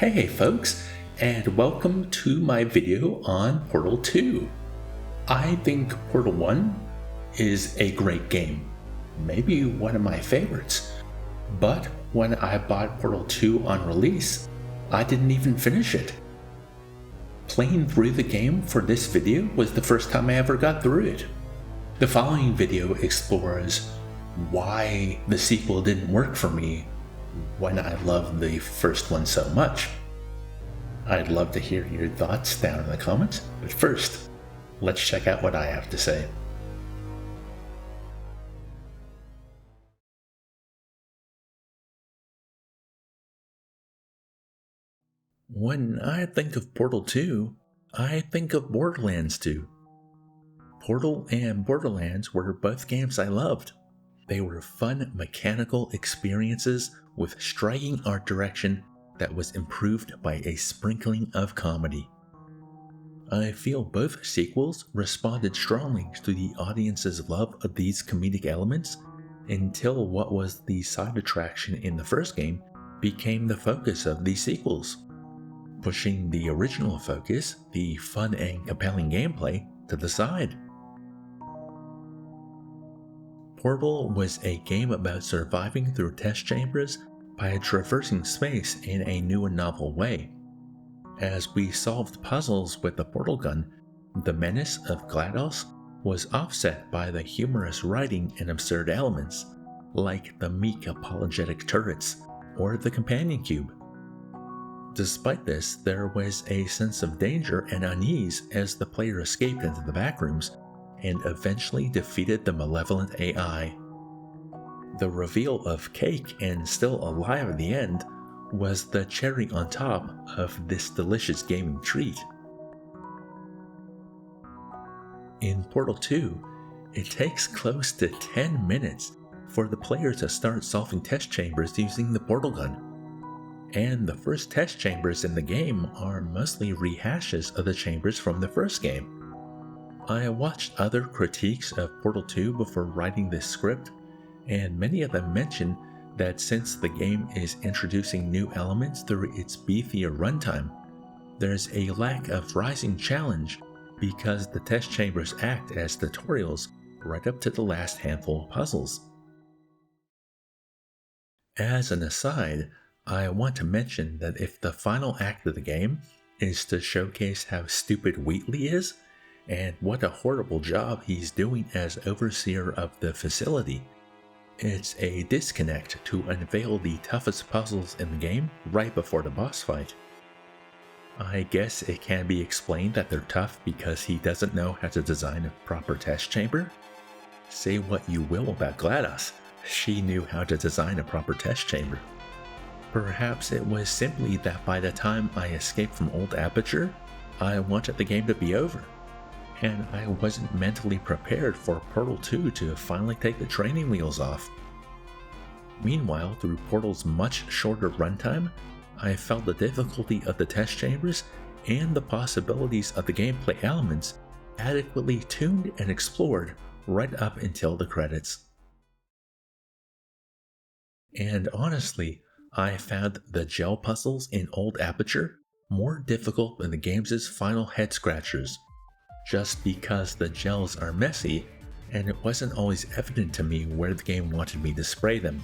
Hey folks, and welcome to my video on Portal 2. I think Portal 1 is a great game, maybe one of my favorites, but when I bought Portal 2 on release, I didn't even finish it. Playing through the game for this video was the first time I ever got through it. The following video explores why the sequel didn't work for me when I loved the first one so much. I'd love to hear your thoughts down in the comments, but first, let's check out what I have to say. When I think of Portal 2, I think of Borderlands 2. Portal and Borderlands were both games I loved. They were fun mechanical experiences with striking art direction that was improved by a sprinkling of comedy. I feel both sequels responded strongly to the audience's love of these comedic elements until what was the side attraction in the first game became the focus of these sequels, pushing the original focus, the fun and compelling gameplay, to the side. Portal was a game about surviving through test chambers by traversing space in a new and novel way. As we solved puzzles with the portal gun, the menace of GLaDOS was offset by the humorous writing and absurd elements, like the meek apologetic turrets or the companion cube. Despite this, there was a sense of danger and unease as the player escaped into the backrooms and eventually defeated the malevolent AI. The reveal of Cake and Still Alive at the end was the cherry on top of this delicious gaming treat. In Portal 2, it takes close to 10 minutes for the player to start solving test chambers using the portal gun. And the first test chambers in the game are mostly rehashes of the chambers from the first game. I watched other critiques of Portal 2 before writing this script, and many of them mention that since the game is introducing new elements through its beefier runtime, there's a lack of rising challenge because the test chambers act as tutorials right up to the last handful of puzzles. As an aside, I want to mention that if the final act of the game is to showcase how stupid Wheatley is, and what a horrible job he's doing as overseer of the facility, it's a disconnect to unveil the toughest puzzles in the game right before the boss fight. I guess it can be explained that they're tough because he doesn't know how to design a proper test chamber. Say what you will about GLaDOS, she knew how to design a proper test chamber. Perhaps it was simply that by the time I escaped from Old Aperture, I wanted the game to be over, and I wasn't mentally prepared for Portal 2 to finally take the training wheels off. Meanwhile, through Portal's much shorter runtime, I felt the difficulty of the test chambers and the possibilities of the gameplay elements adequately tuned and explored right up until the credits. And honestly, I found the gel puzzles in Old Aperture more difficult than the game's final head scratchers, just because the gels are messy and it wasn't always evident to me where the game wanted me to spray them.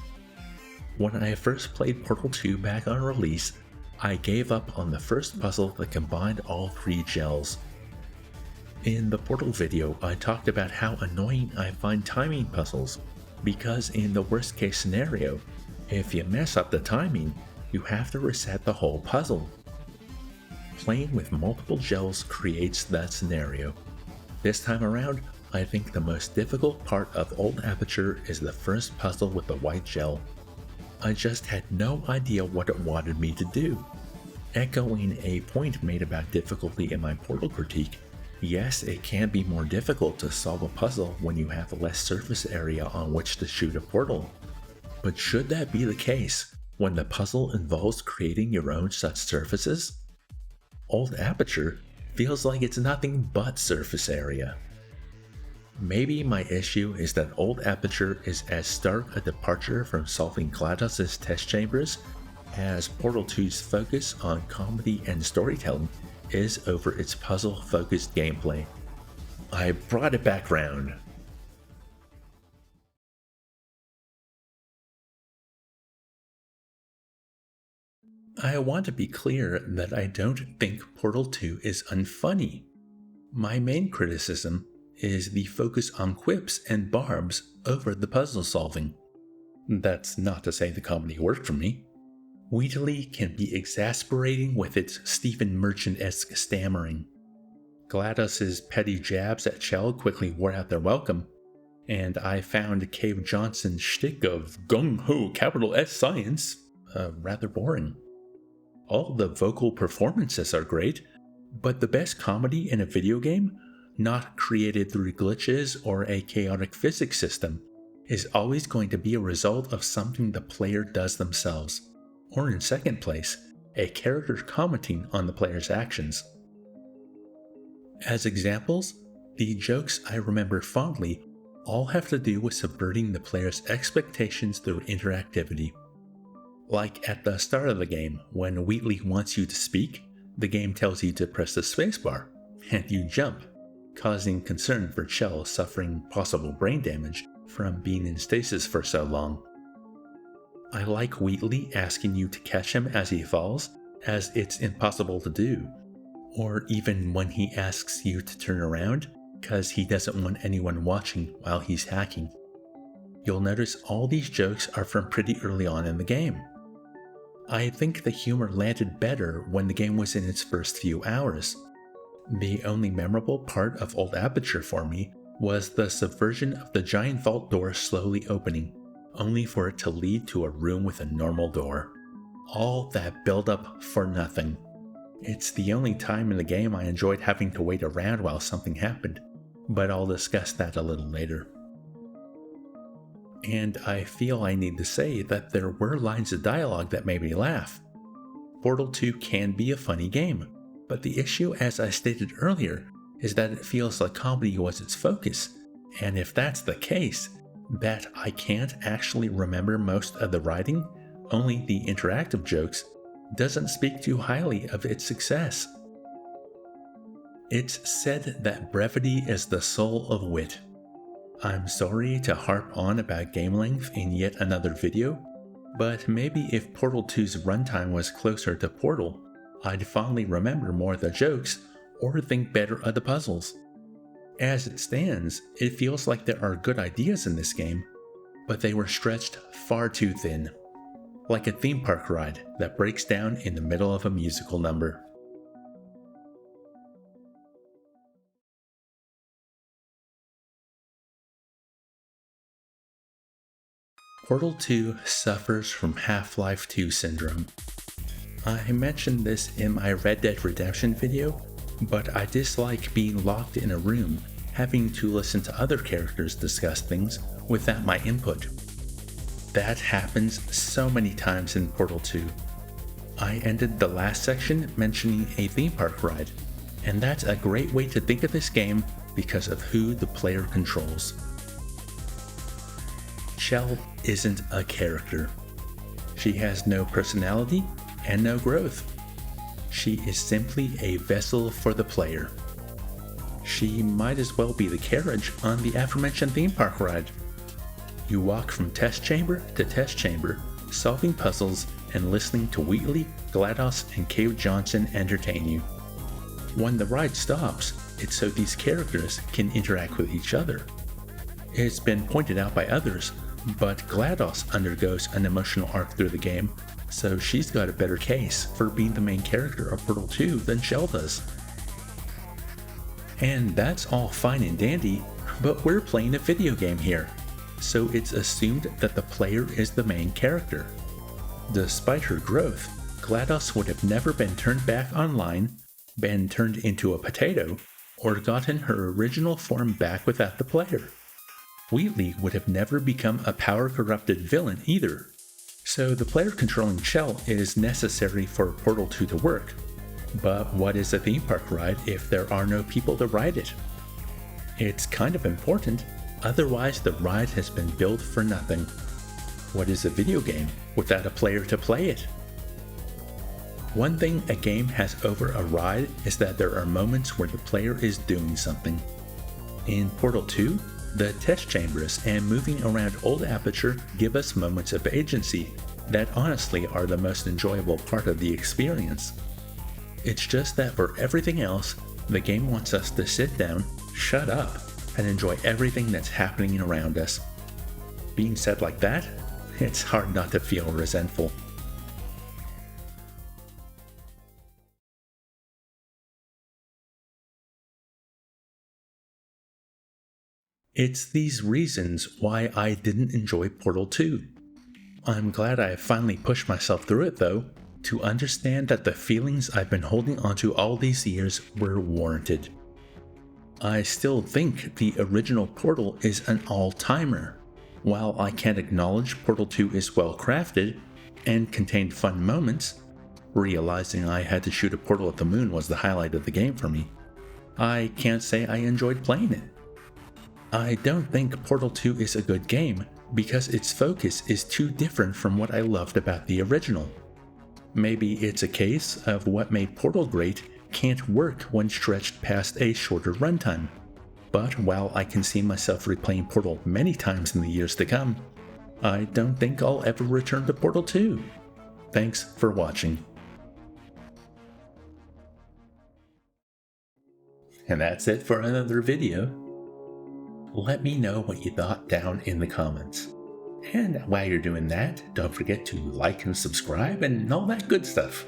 When I first played Portal 2 back on release, I gave up on the first puzzle that combined all three gels. In the Portal video, I talked about how annoying I find timing puzzles, because in the worst case scenario, if you mess up the timing, you have to reset the whole puzzle. Playing with multiple gels creates that scenario. This time around, I think the most difficult part of Old Aperture is the first puzzle with the white gel. I just had no idea what it wanted me to do. Echoing a point made about difficulty in my Portal critique, yes, it can be more difficult to solve a puzzle when you have less surface area on which to shoot a portal. But should that be the case when the puzzle involves creating your own such surfaces? Old Aperture feels like it's nothing but surface area. Maybe my issue is that Old Aperture is as stark a departure from solving GLaDOS' test chambers as Portal 2's focus on comedy and storytelling is over its puzzle-focused gameplay. I brought it back round. I want to be clear that I don't think Portal 2 is unfunny. My main criticism is the focus on quips and barbs over the puzzle solving. That's not to say the comedy worked for me. Wheatley can be exasperating with its Stephen Merchant-esque stammering. GLaDOS's petty jabs at Chell quickly wore out their welcome, and I found Cave Johnson's shtick of gung-ho capital S science rather boring. All the vocal performances are great, but the best comedy in a video game, not created through glitches or a chaotic physics system, is always going to be a result of something the player does themselves, or in second place, a character commenting on the player's actions. As examples, the jokes I remember fondly all have to do with subverting the player's expectations through interactivity. Like at the start of the game, when Wheatley wants you to speak, the game tells you to press the spacebar, and you jump, causing concern for Chell suffering possible brain damage from being in stasis for so long. I like Wheatley asking you to catch him as he falls, as it's impossible to do, or even when he asks you to turn around, cause he doesn't want anyone watching while he's hacking. You'll notice all these jokes are from pretty early on in the game. I think the humor landed better when the game was in its first few hours. The only memorable part of Old Aperture for me was the subversion of the giant vault door slowly opening, only for it to lead to a room with a normal door. All that build-up for nothing. It's the only time in the game I enjoyed having to wait around while something happened, but I'll discuss that a little later. And I feel I need to say that there were lines of dialogue that made me laugh. Portal 2 can be a funny game, but the issue, as I stated earlier, is that it feels like comedy was its focus, and if that's the case, that I can't actually remember most of the writing, only the interactive jokes, doesn't speak too highly of its success. It's said that brevity is the soul of wit. I'm sorry to harp on about game length in yet another video, but maybe if Portal 2's runtime was closer to Portal, I'd fondly remember more of the jokes or think better of the puzzles. As it stands, it feels like there are good ideas in this game, but they were stretched far too thin. Like a theme park ride that breaks down in the middle of a musical number. Portal 2 suffers from Half-Life 2 syndrome. I mentioned this in my Red Dead Redemption video, but I dislike being locked in a room, having to listen to other characters discuss things without my input. That happens so many times in Portal 2. I ended the last section mentioning a theme park ride, and that's a great way to think of this game because of who the player controls. Chell isn't a character. She has no personality and no growth. She is simply a vessel for the player. She might as well be the carriage on the aforementioned theme park ride. You walk from test chamber to test chamber, solving puzzles and listening to Wheatley, GLaDOS, and Cave Johnson entertain you. When the ride stops, it's so these characters can interact with each other. It's been pointed out by others, but GLaDOS undergoes an emotional arc through the game, so she's got a better case for being the main character of Portal 2 than Chell does. And that's all fine and dandy, but we're playing a video game here, so it's assumed that the player is the main character. Despite her growth, GLaDOS would have never been turned back online, been turned into a potato, or gotten her original form back without the player. Wheatley would have never become a power-corrupted villain either, so the player controlling Chell is necessary for Portal 2 to work. But what is a theme park ride if there are no people to ride it? It's kind of important, otherwise the ride has been built for nothing. What is a video game without a player to play it? One thing a game has over a ride is that there are moments where the player is doing something. In Portal 2, the test chambers and moving around Old Aperture give us moments of agency that honestly are the most enjoyable part of the experience. It's just that for everything else, the game wants us to sit down, shut up, and enjoy everything that's happening around us. Being said like that, it's hard not to feel resentful. It's these reasons why I didn't enjoy Portal 2. I'm glad I finally pushed myself through it though, to understand that the feelings I've been holding onto all these years were warranted. I still think the original Portal is an all-timer. While I can't acknowledge Portal 2 is well crafted and contained fun moments, realizing I had to shoot a portal at the moon was the highlight of the game for me, I can't say I enjoyed playing it. I don't think Portal 2 is a good game because its focus is too different from what I loved about the original. Maybe it's a case of what made Portal great can't work when stretched past a shorter runtime. But while I can see myself replaying Portal many times in the years to come, I don't think I'll ever return to Portal 2. Thanks for watching. And that's it for another video. Let me know what you thought down in the comments. And while you're doing that, don't forget to like and subscribe and all that good stuff.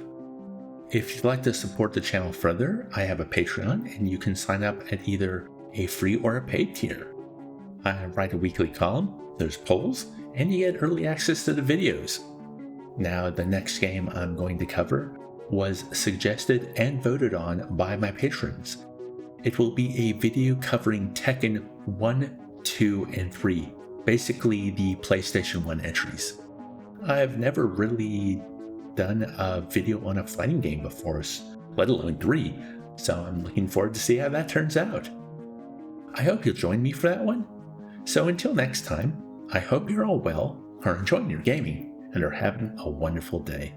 If you'd like to support the channel further, I have a Patreon and you can sign up at either a free or a paid tier. I write a weekly column, there's polls, and you get early access to the videos. Now, the next game I'm going to cover was suggested and voted on by my patrons. It will be a video covering Tekken 1, 2, and 3, basically the PlayStation 1 entries. I've never really done a video on a fighting game before, let alone 3, so I'm looking forward to see how that turns out. I hope you'll join me for that one. So until next time, I hope you're all well, are enjoying your gaming, and are having a wonderful day.